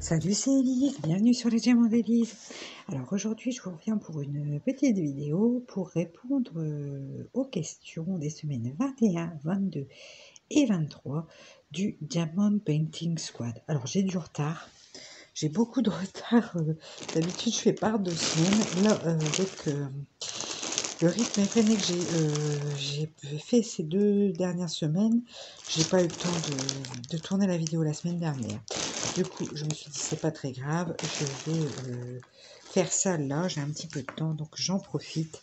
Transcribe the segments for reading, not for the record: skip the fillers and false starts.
Salut, c'est Elise, bienvenue sur les Diamants d'Elise. Alors aujourd'hui, je vous reviens pour une petite vidéo pour répondre aux questions des semaines 21, 22 et 23 du Diamond Painting Squad. Alors j'ai du retard, j'ai beaucoup de retard. D'habitude, je fais par 2 semaines. Là, avec le rythme effréné que j'ai fait ces 2 dernières semaines, j'ai pas eu le temps de tourner la vidéo la semaine dernière. Du coup, je me suis dit, c'est pas très grave, je vais faire ça là, j'ai un petit peu de temps, donc j'en profite.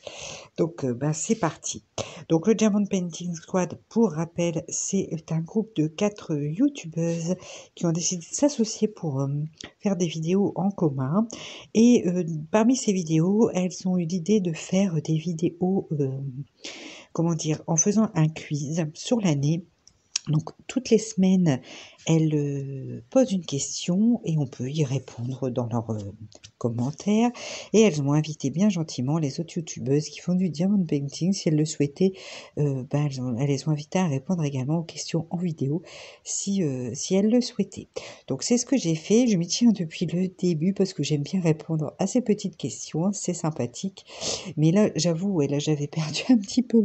Donc, c'est parti. Donc, le Diamond Painting Squad, pour rappel, c'est un groupe de 4 youtubeuses qui ont décidé de s'associer pour faire des vidéos en commun. Et parmi ces vidéos, elles ont eu l'idée de faire des vidéos, comment dire, en faisant un quiz sur l'année. Donc, toutes les semaines, elles posent une question et on peut y répondre dans leurs commentaires. Et elles ont invité bien gentiment les autres youtubeuses qui font du diamond painting, si elles le souhaitaient. Elles les ont invitées à répondre également aux questions en vidéo, si elles le souhaitaient. Donc, c'est ce que j'ai fait. Je m'y tiens depuis le début parce que j'aime bien répondre à ces petites questions. C'est sympathique. Mais là, j'avoue, ouais, là, j'avais perdu un petit peu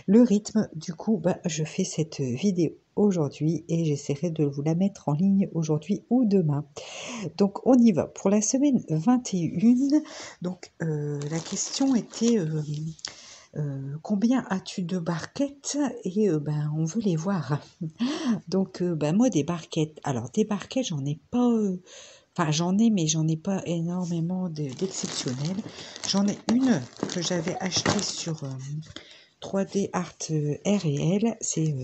le rythme. Du coup, je fais cette vidéo aujourd'hui et j'essaierai de vous la mettre en ligne aujourd'hui ou demain. Donc, on y va. Pour la semaine 21, donc, la question était combien as-tu de barquettes? Et on veut les voir. Donc, moi, des barquettes. Alors, des barquettes, j'en ai pas. Enfin, j'en ai, mais j'en ai pas énormément d'exceptionnelles. J'en ai une que j'avais achetée sur 3D Art R&L, c'est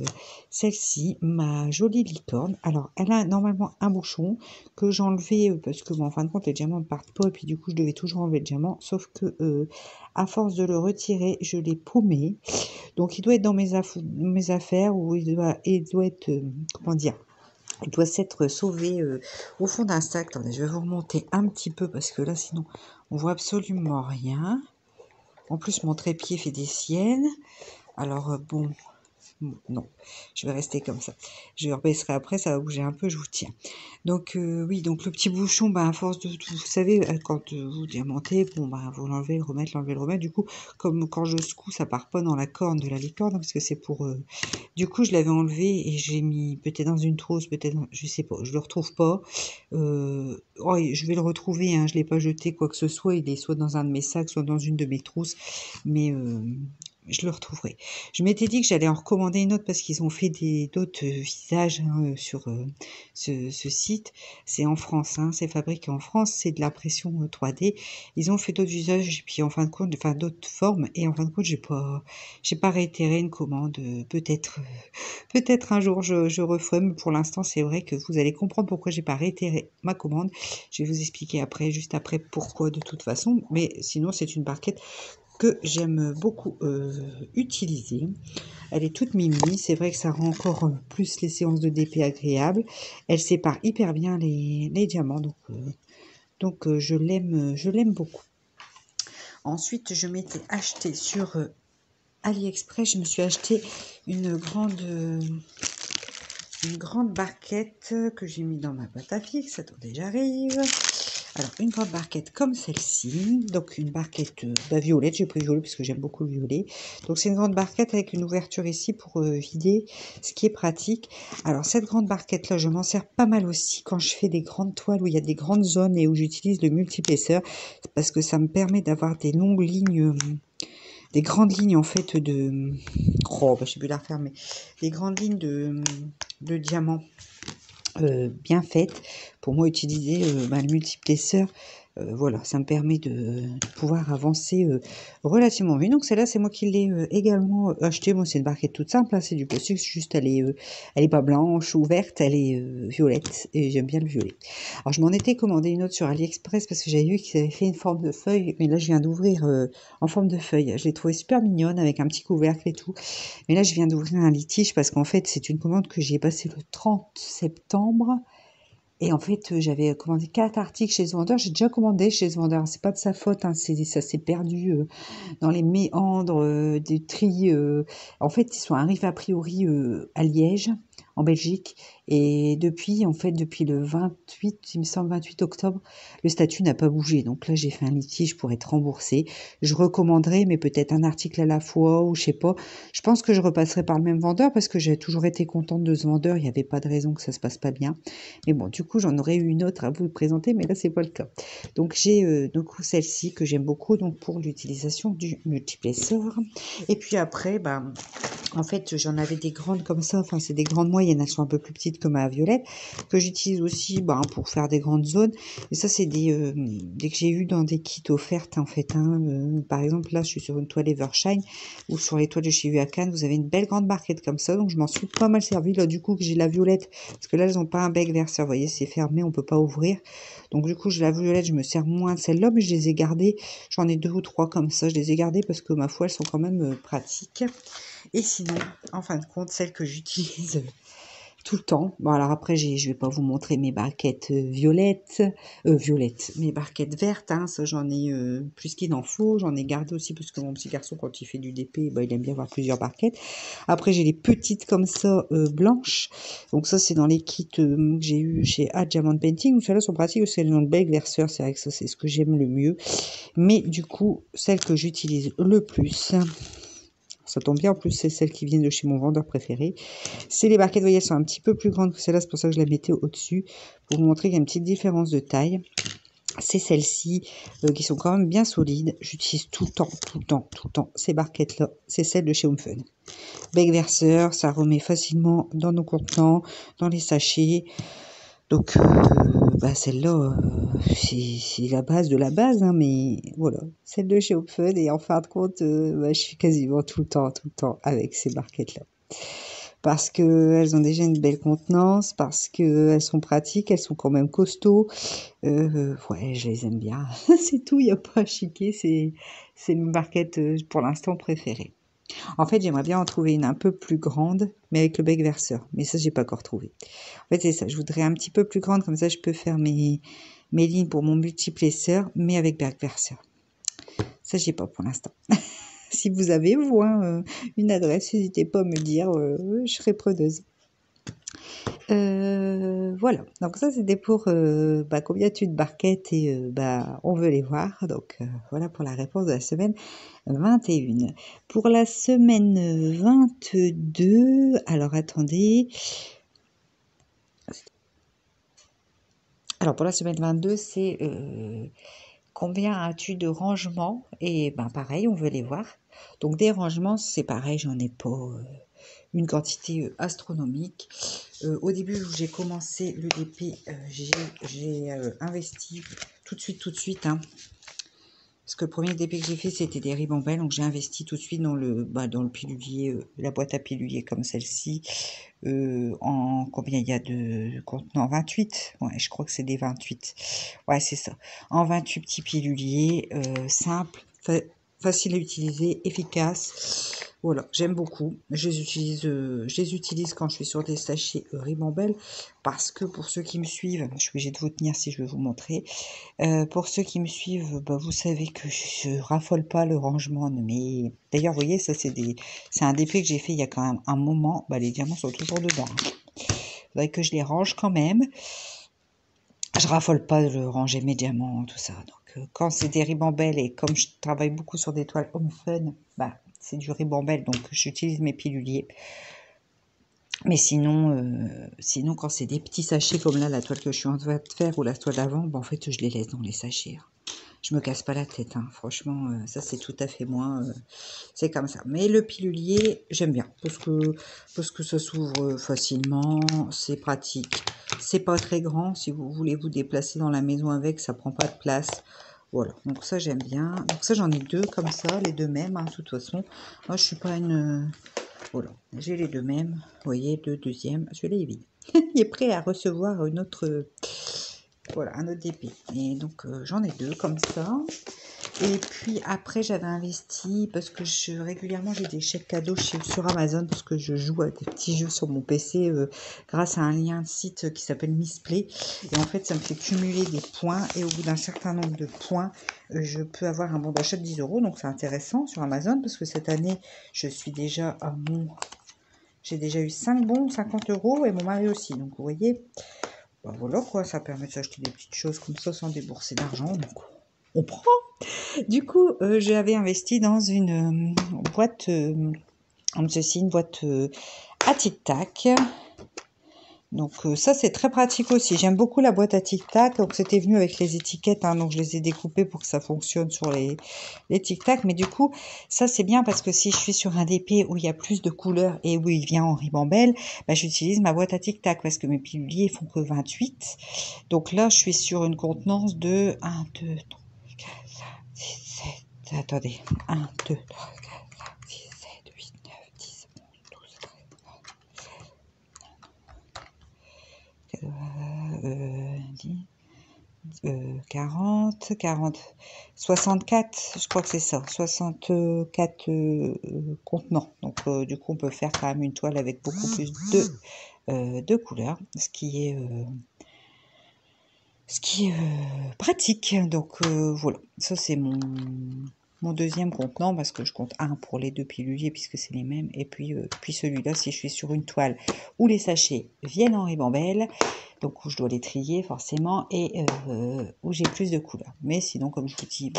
celle-ci, ma jolie licorne. Alors, elle a normalement un bouchon que j'enlevais parce que, en fin de compte, les diamants ne partent pas et puis du coup, je devais toujours enlever le diamant. Sauf que, à force de le retirer, je l'ai paumé. Donc, il doit être dans mes affaires ou il doit être, comment dire, il doit s'être sauvé au fond d'un sac. Attendez, je vais vous remonter un petit peu parce que là, sinon, on voit absolument rien. En plus, mon trépied fait des siennes. Alors, non, je vais rester comme ça. Je rebaisserai après, ça va bouger un peu, je vous tiens. Donc, oui, donc le petit bouchon, à force de, vous savez, quand vous diamantez, vous l'enlevez, le remettre, l'enlever, le remettre. Du coup, comme quand je secoue, ça part pas dans la corne de la licorne, parce que c'est pour... Du coup, je l'avais enlevé et j'ai mis peut-être dans une trousse, peut-être, je sais pas, je le retrouve pas. Je vais le retrouver, hein, je l'ai pas jeté, quoi que ce soit. Il est soit dans un de mes sacs, soit dans une de mes trousses. Mais... je le retrouverai. Je m'étais dit que j'allais en recommander une autre parce qu'ils ont fait d'autres visages sur ce site. C'est en France, hein, c'est fabriqué en France, c'est de l'impression 3D. Ils ont fait d'autres visages et puis en fin de compte, enfin d'autres formes et en fin de compte, j'ai pas réitéré une commande. Peut-être un jour je referai, mais pour l'instant, c'est vrai que vous allez comprendre pourquoi j'ai pas réitéré ma commande. Je vais vous expliquer après, juste après, pourquoi de toute façon. Mais sinon, c'est une barquette que j'aime beaucoup utiliser. Elle est toute mimi, c'est vrai que ça rend encore plus les séances de DP agréables. Elle sépare hyper bien les diamants, donc je l'aime beaucoup. Ensuite, je m'étais acheté sur AliExpress, je me suis acheté une grande barquette que j'ai mis dans ma boîte à fixe. Attendez, j'arrive. Alors, une grande barquette comme celle-ci, donc une barquette violette, j'ai pris violet parce que j'aime beaucoup le violet. Donc c'est une grande barquette avec une ouverture ici pour vider, ce qui est pratique. Alors cette grande barquette-là, je m'en sers pas mal aussi quand je fais des grandes toiles où il y a des grandes zones et où j'utilise le multiépaisseur, parce que ça me permet d'avoir des longues lignes, des grandes lignes en fait de... je sais plus la refaire, mais des grandes lignes de diamants. Bien faite pour moi utiliser le multiplesseur. Voilà, ça me permet de pouvoir avancer relativement vite. Donc celle-là, c'est moi qui l'ai également acheté. Moi, c'est une barquette toute simple, hein, c'est du plastique, juste elle est pas blanche ou verte, elle est violette et j'aime bien le violet. Alors je m'en étais commandé une autre sur AliExpress parce que j'avais vu qu'ils avaient fait une forme de feuille, mais là je viens d'ouvrir en forme de feuille. Je l'ai trouvée super mignonne avec un petit couvercle et tout. Mais là, je viens d'ouvrir un litige parce qu'en fait, c'est une commande que j'ai passée le 30 septembre. Et en fait, j'avais commandé 4 articles chez ce vendeur. J'ai déjà commandé chez ce vendeur. C'est pas de sa faute, hein. Ça s'est perdu dans les méandres des tri. En fait, ils sont arrivés a priori à Liège. en Belgique. Et depuis, en fait, depuis le 28, il me semble 28 octobre, le statut n'a pas bougé. Donc là, j'ai fait un litige pour être remboursée. Je recommanderais, mais peut-être un article à la fois, ou je sais pas. Je pense que je repasserai par le même vendeur parce que j'ai toujours été contente de ce vendeur. Il n'y avait pas de raison que ça se passe pas bien. Mais bon, du coup, j'en aurais eu une autre à vous présenter, mais là, c'est pas le cas. Donc j'ai donc celle-ci que j'aime beaucoup donc pour l'utilisation du multiplesseur. Et puis après, ben en fait, j'en avais des grandes comme ça, enfin c'est des grandes moyennes, elles sont un peu plus petites que ma violette, que j'utilise aussi ben, pour faire des grandes zones. Et ça, c'est des que j'ai eu dans des kits offertes en fait. Hein. Par exemple, là, je suis sur une toile Evershine ou sur les toiles de chez Huacan, vous avez une belle grande barquette comme ça, donc je m'en suis pas mal servi. Là, du coup, que j'ai la violette, parce que là, elles n'ont pas un bec verseur, vous voyez, c'est fermé, on peut pas ouvrir. Donc du coup, j'ai la violette, je me sers moins de celle-là, mais je les ai gardées. J'en ai 2 ou 3 comme ça, je les ai gardées parce que ma foi, elles sont quand même pratiques. Et sinon, en fin de compte, celle que j'utilise tout le temps. Bon, alors après, je vais pas vous montrer mes barquettes violettes, mes barquettes vertes, hein, ça j'en ai plus qu'il en faut. J'en ai gardé aussi parce que mon petit garçon, quand il fait du DP, bah, il aime bien avoir plusieurs barquettes. Après, j'ai les petites comme ça, blanches. Donc ça, c'est dans les kits que j'ai eu chez Diamond Painting. Celles-là sont pratiques parce qu'elles ont le bec verseur. C'est vrai que ça, c'est ce que j'aime le mieux. Mais du coup, celle que j'utilise le plus, ça tombe bien, en plus c'est celles qui viennent de chez mon vendeur préféré. C'est les barquettes, vous voyez, elles sont un petit peu plus grandes que celle-là, c'est pour ça que je la mettais au-dessus, pour vous montrer qu'il y a une petite différence de taille. C'est celles-ci qui sont quand même bien solides. J'utilise tout le temps ces barquettes-là. C'est celles de chez Home Fun. Bec verseur, ça remet facilement dans nos contenants, dans les sachets. Donc, bah celle-là, c'est la base de la base, hein, mais voilà, celle de chez Home Fun. Et en fin de compte, bah, je suis quasiment tout le temps avec ces barquettes-là. Parce qu'elles ont déjà une belle contenance, parce qu'elles sont pratiques, elles sont quand même costauds. Ouais, je les aime bien. C'est tout, il n'y a pas à chiquer, c'est une barquette pour l'instant préférée. En fait, j'aimerais bien en trouver une un peu plus grande, mais avec le bec verseur. Mais ça, j'ai pas encore trouvé. En fait, c'est ça. Je voudrais un petit peu plus grande, comme ça, je peux faire mes lignes pour mon multiplesseur, mais avec bec verseur. Ça, j'ai pas pour l'instant. Si vous avez, vous, hein, une adresse, n'hésitez pas à me dire. Je serai preneuse. Voilà, donc ça c'était pour combien tu de barquettes et on veut les voir. Donc voilà pour la réponse de la semaine 21. Pour la semaine 22, alors attendez. Alors pour la semaine 22, c'est combien as-tu de rangements? Et ben pareil, on veut les voir. Donc des rangements, c'est pareil, j'en ai pas une quantité astronomique. Au début où j'ai commencé le DP, j'ai investi tout de suite. Hein, parce que le premier DP que j'ai fait, c'était des ribambelles. Donc j'ai investi tout de suite dans le pilulier, la boîte à pilulier comme celle-ci. En combien il y a de contenants? 28. Ouais, je crois que c'est des 28. Ouais, c'est ça. En 28 petits piluliers, simples, facile à utiliser, efficace. Voilà, j'aime beaucoup. Je les utilise quand je suis sur des sachets ribambelle parce que pour ceux qui me suivent, je suis obligée de vous tenir si je veux vous montrer. Pour ceux qui me suivent, vous savez que je raffole pas le rangement. Mais d'ailleurs, vous voyez, ça c'est un DP que j'ai fait il y a quand même un moment. Les diamants sont toujours dedans. Il faudrait que je les range quand même. Je raffole pas de ranger mes diamants, tout ça. Donc quand c'est des ribambelles et comme je travaille beaucoup sur des toiles Home Fun, c'est du ribambelle, donc j'utilise mes piluliers. Mais sinon quand c'est des petits sachets comme là, la toile que je suis en train de faire ou la toile d'avant, en fait je les laisse dans les sachets. Hein. Je me casse pas la tête, hein. Franchement, ça c'est tout à fait moi, c'est comme ça. Mais le pilulier, j'aime bien, parce que ça s'ouvre facilement, c'est pratique. C'est pas très grand, si vous voulez vous déplacer dans la maison avec, ça prend pas de place. Voilà, donc ça j'aime bien. Donc ça j'en ai 2 comme ça, les 2 mêmes, hein, de toute façon. Moi je suis pas une... Voilà, j'ai les 2 mêmes. Vous voyez, le deuxième, celui-là il est vide. Il est prêt à recevoir une autre... Voilà, un autre DP. Et donc, j'en ai 2 comme ça. Et puis, après, j'avais investi, parce que régulièrement, j'ai des chèques cadeaux sur Amazon, parce que je joue à des petits jeux sur mon PC grâce à un lien de site qui s'appelle Missplay. Et en fait, ça me fait cumuler des points. Et au bout d'un certain nombre de points, je peux avoir un bon d'achat de 10 €. Donc, c'est intéressant sur Amazon, parce que cette année, je suis déjà à mon... J'ai déjà eu 5 bons, 50 € et mon mari aussi. Donc, vous voyez, bah, voilà quoi, ça permet de s'acheter des petites choses comme ça sans débourser d'argent. Donc, on prend. Du coup, j'avais investi dans une boîte, comme ceci, une boîte à tic-tac. Donc ça c'est très pratique aussi. J'aime beaucoup la boîte à tic-tac. Donc c'était venu avec les étiquettes, hein, donc je les ai découpées pour que ça fonctionne sur les tic-tac. Mais du coup, ça c'est bien parce que si je suis sur un DP où il y a plus de couleurs et où il vient en ribambelle, bah, j'utilise ma boîte à tic-tac parce que mes piluliers font que 28. Donc là, je suis sur une contenance de 1, 2, 3, 4, 5, 6, 7. Attendez. 1, 2, 3, 4, 5, 6, 7, 8, 9, 10, 11, 12, 13, 40, 64, je crois que c'est ça, 64 contenants. Donc, du coup, on peut faire quand même une toile avec beaucoup plus de couleurs, ce qui est pratique. Donc, voilà, ça c'est mon deuxième contenant parce que je compte un pour les 2 piluliers puisque c'est les mêmes. Et puis celui-là, si je suis sur une toile où les sachets viennent en ribambelle, donc où je dois les trier forcément et où j'ai plus de couleurs. Mais sinon, comme je vous dis,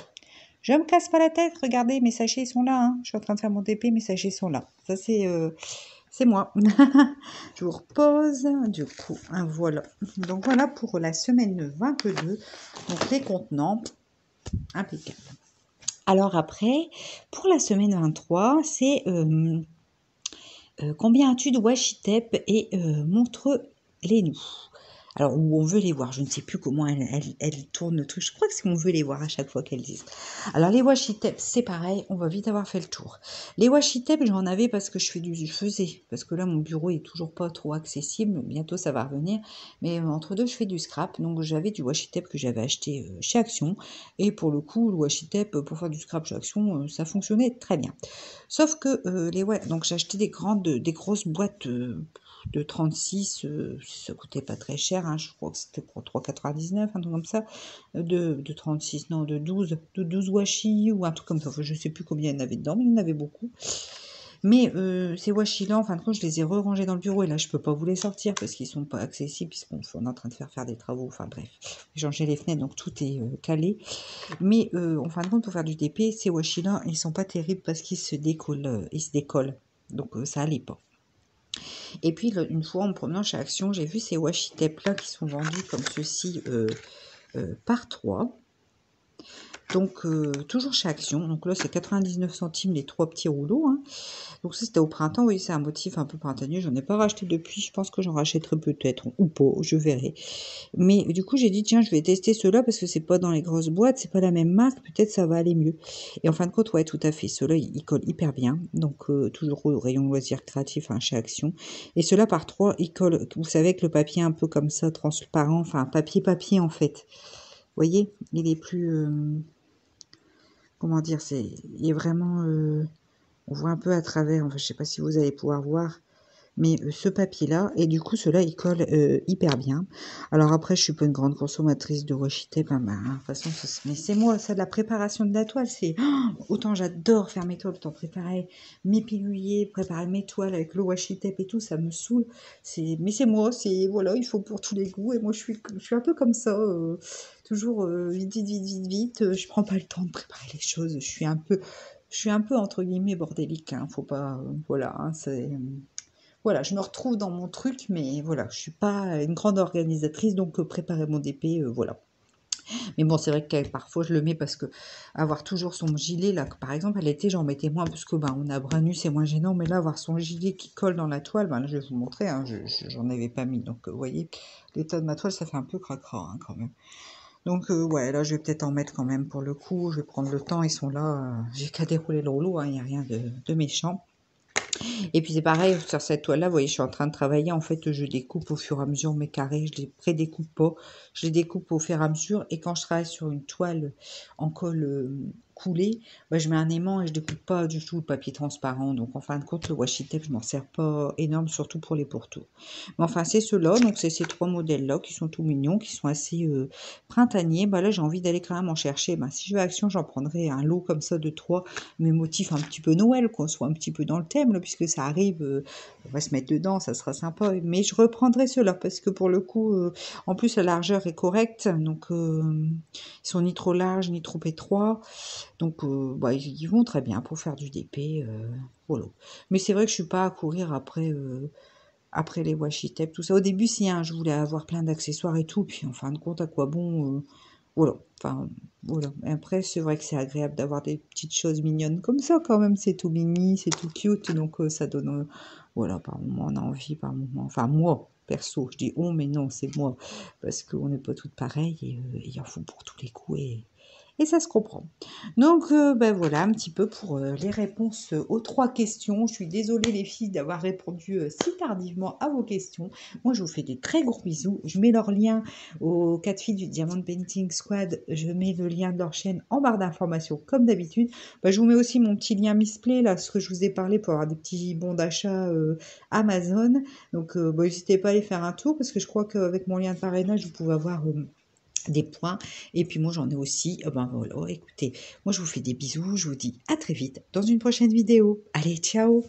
je me casse pas la tête. Regardez, mes sachets sont là. Hein. Je suis en train de faire mon TP, mes sachets sont là. Ça, c'est moi. Je vous repose. Du coup, hein, voilà. Donc, voilà pour la semaine 22. Donc, les contenants, impeccable. Alors après, pour la semaine 23, c'est combien as-tu de washi tape et montre-les-nous. Alors, où on veut les voir, je ne sais plus comment elle tourne le truc. Je crois que c'est qu'on veut les voir à chaque fois qu'elles disent. Alors, les washi tape, c'est pareil, on va vite avoir fait le tour. Les washi tape, j'en avais parce que je faisais, parce que là, mon bureau est toujours pas trop accessible. Bientôt, ça va revenir. Mais entre deux, je fais du scrap. Donc, j'avais du washi tape que j'avais acheté chez Action. Et pour le coup, le washi tape, pour faire du scrap chez Action, ça fonctionnait très bien. Sauf que donc j'ai acheté des grosses boîtes de 36, ça coûtait pas très cher, hein, je crois que c'était pour 3,99, un truc comme ça, de 36, non, de 12 washi ou un truc comme ça, enfin, je sais plus combien il y en avait dedans, mais il y en avait beaucoup. Mais ces washi-là, en fin de compte, je les ai re-rangés dans le bureau et là, je peux pas vous les sortir parce qu'ils sont pas accessibles puisqu'on est en train de faire des travaux, enfin bref, j'ai changé les fenêtres, donc tout est calé. Mais en fin de compte, pour faire du DP, ces washi-là, ils sont pas terribles parce qu'ils se décollent. Donc ça allait pas. Et puis une fois en me promenant chez Action, j'ai vu ces washi tape là qui sont vendus comme ceci par 3. Donc toujours chez Action. Donc là c'est 99 centimes les 3 petits rouleaux. Hein. Donc ça c'était au printemps, oui c'est un motif un peu printanier. J'en ai pas racheté depuis, je pense que j'en rachèterai peut-être ou pas, je verrai. Mais du coup j'ai dit tiens je vais tester ceux-là parce que c'est pas dans les grosses boîtes, c'est pas la même marque, peut-être ça va aller mieux. Et en fin de compte ouais tout à fait, ceux-là ils collent hyper bien. Donc toujours au rayon loisirs créatifs hein, chez Action. Et ceux-là par 3 ils collent, vous savez avec le papier un peu comme ça transparent, enfin papier en fait. Vous voyez, il est plus comment dire, il est vraiment, on voit un peu à travers, enfin, je sais pas si vous allez pouvoir voir, mais ce papier-là, et du coup, cela il colle hyper bien. Alors après, je suis pas une grande consommatrice de washi tape, hein, bah, de toute façon, mais c'est moi, ça, de la préparation de la toile, c'est, autant j'adore faire mes toiles, autant préparer mes piluliers, préparer mes toiles avec le washi tape et tout, ça me saoule. Mais c'est moi, voilà, il faut pour tous les goûts, et moi, je suis un peu comme ça, toujours vite, je prends pas le temps de préparer les choses, je suis un peu entre guillemets bordélique, hein, faut pas, voilà, hein, voilà, je me retrouve dans mon truc, mais voilà, je suis pas une grande organisatrice, donc préparer mon DP, voilà. Mais bon, c'est vrai que parfois je le mets parce que avoir toujours son gilet, là, par exemple, à l'été, j'en mettais moins parce que ben, on a bras nus, c'est moins gênant, mais là, avoir son gilet qui colle dans la toile, ben, là, je vais vous montrer, hein, j'en avais pas mis, donc vous voyez, l'état de ma toile, ça fait un peu cracra, hein, quand même. Donc, ouais, là, je vais peut-être en mettre quand même pour le coup. Je vais prendre le temps, ils sont là. J'ai qu'à dérouler le rouleau, hein, il n'y a rien de méchant. Et puis, c'est pareil, sur cette toile-là, vous voyez, je suis en train de travailler. En fait, je découpe au fur et à mesure mes carrés. Je les pré-découpe pas. Je les découpe au fur et à mesure. Et quand je travaille sur une toile en colle couler, bah, je mets un aimant et je découpe pas du tout le papier transparent. Donc en fin de compte, le washi tape, je m'en sers pas énorme, surtout pour les pourtours. Mais enfin, c'est ceux-là, donc c'est ces 3 modèles-là qui sont tout mignons, qui sont assez printaniers. Bah là, j'ai envie d'aller quand même en chercher. Bah, si je vais à Action, j'en prendrai un lot comme ça de 3, mes motifs un petit peu Noël, qu'on soit un petit peu dans le thème, là, puisque ça arrive, on va se mettre dedans, ça sera sympa. Mais je reprendrai ceux-là, parce que pour le coup, en plus, la largeur est correcte, donc ils sont ni trop larges, ni trop étroits. Donc, bah, ils vont très bien pour faire du DP, voilà. Mais c'est vrai que je suis pas à courir après les washi tape, tout ça. Au début, si, hein, je voulais avoir plein d'accessoires et tout, puis en fin de compte, à quoi bon, voilà. Enfin, voilà. Et après, c'est vrai que c'est agréable d'avoir des petites choses mignonnes comme ça, quand même. C'est tout mimi, c'est tout cute, donc ça donne, voilà, par moment, on a envie, par moment. Enfin, moi, perso, je dis on, mais non, c'est moi, parce qu'on n'est pas toutes pareilles, et il en faut pour tous les coups, et ça se comprend. Donc, ben voilà, un petit peu pour les réponses aux 3 questions. Je suis désolée les filles d'avoir répondu si tardivement à vos questions. Moi, je vous fais des très gros bisous. Je mets leur lien aux 4 filles du Diamond Painting Squad. Je mets le lien de leur chaîne en barre d'informations comme d'habitude. Ben, je vous mets aussi mon petit lien Misplay, là, ce que je vous ai parlé pour avoir des petits bons d'achat Amazon. Donc, ben, n'hésitez pas à aller faire un tour parce que je crois qu'avec mon lien de parrainage, vous pouvez avoir des points. Et puis moi, j'en ai aussi. Ben voilà, écoutez, moi, je vous fais des bisous. Je vous dis à très vite dans une prochaine vidéo. Allez, ciao!